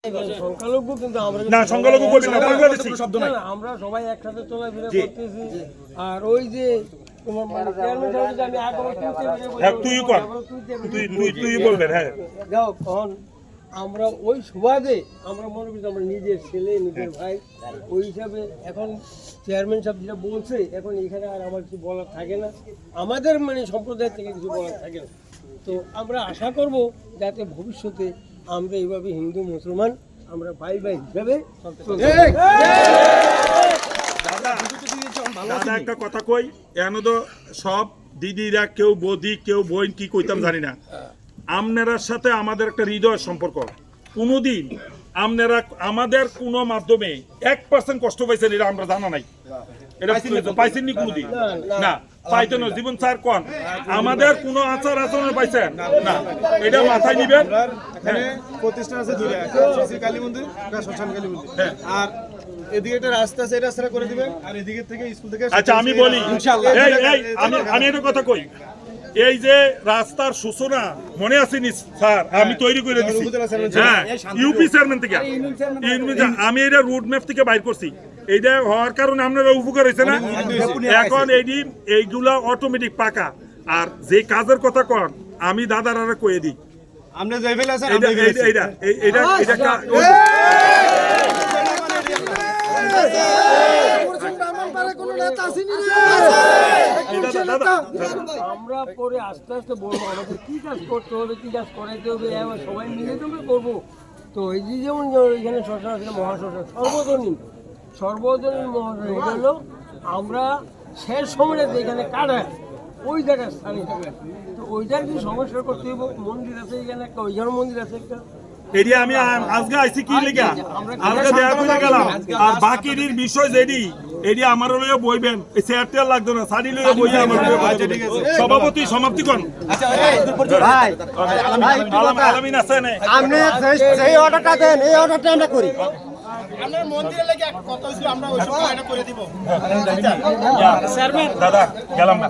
সংখ্যালঘু কিন্তু আমরা না সংখ্যালঘু বলি না, বাংলাদেশী শব্দ নাই। আমরা সবাই একসাথে চলাফেরা করতেছি। আর ওই যে তোমার মানে চেয়ারম্যান সাহেব যদি আমি আগে হ্যাঁ তুই কর, তুই বলবেন। হ্যাঁ যাও তখন আমরা ওই সুবাদে আমরা মনে করি আমরা নিজের ছেলে নিজের ভাই ওই হিসাবে এখন চেয়ারম্যান সাহেব যেটা বলছে এখন এখানে আর আমার কিছু বলার থাকে না, আমাদের মানে সম্প্রদায়ের থেকে কিছু বলার থাকে না। তো আমরা আশা করব যাতে ভবিষ্যতে আমরা এইভাবে হিন্দু মুসলমান আমরা ভাই ভাই হিসাবে দাদা একটা কথা কই, এন তো সব দিদিরা কেউ বৌদি কেউ বোন কি কইতাম জানি না, আপনার সাথে আমাদের একটা হৃদয় সম্পর্ক। কোনোদিন আপনারা আমাদের কোনো মাধ্যমে 1% কষ্ট পাইছেন এটা আমরা জানা নাই, এটা পাইছেন নি কোনোদিন? না পাইতেন না। জীবন স্যার কোন আমাদের কোনো আচার আচরণ পাইছেন না, এটা মাথায় নিবেন। প্রতিষ্ঠান আছে দুইটা, শ্রী কালী মন্দির, শ্মশান কালী মন্দির। আর এদিকে একটা রাস্তা আছে, এই রাস্তাটা করে দিবেন। আর এদিকে থেকে স্কুল থেকে আচ্ছা আমি বলি, আমি একটা কথা কই, এই যে রাস্তার সূচনা মনে আছে নি স্যার? আমি তৈরি করে দিছি, হ্যাঁ ইউপি চেয়ারম্যান থেকে। আমি এটা রুট ম্যাপ থেকে বাইর করছি, এইটা হওয়ার কারণে আপনারা উপকার হয়েছে না। এখন এইগুলা অটোমেটিক পাকা। আর যে কাজের কথা কন আমি দাদার আর কয়ে দিই, আমরা যাই ফেলে আছে আমরা পরে আস্তে আস্তে বলবো আমাদের কি কাজ করতে হবে, কি কাজ করাইতে হবে, সবাই মিলে তো করবো। তো এই যে যেমন এখানে শ্মশান আছে মহাশ্মশান সর্বজনীন মহাশ্মশান, এটা হলো আমরা শেষ সময়টা এখানে কাটায় ওই জায়গার স্থান হিসাবে। তো ওইটার কি সমস্যা করতে হবে, মন্দির আছে এখানে একটা, ওইখানে মন্দির আছে একটা। এরিয়া আমি আজকে আইছি কি লেগা আজকে দেয়া করে গেলাম। আর বাকির বিষয় যেডি এরিয়া আমার লইয়া বইবেন, এই চেয়ারটা লাগতো না, সারি লইয়া বইয়া আমার সভাপতি সমাপ্তি কোন। আচ্ছা ভাই আলামিন আছে না, আপনি যেই অর্ডারটা দেন এই অর্ডারটা আমরা করি। আপনার মন্দিরে লাগে কথা হইছিল, আমরা ওই সব করে দিব। দাদা গেলাম না।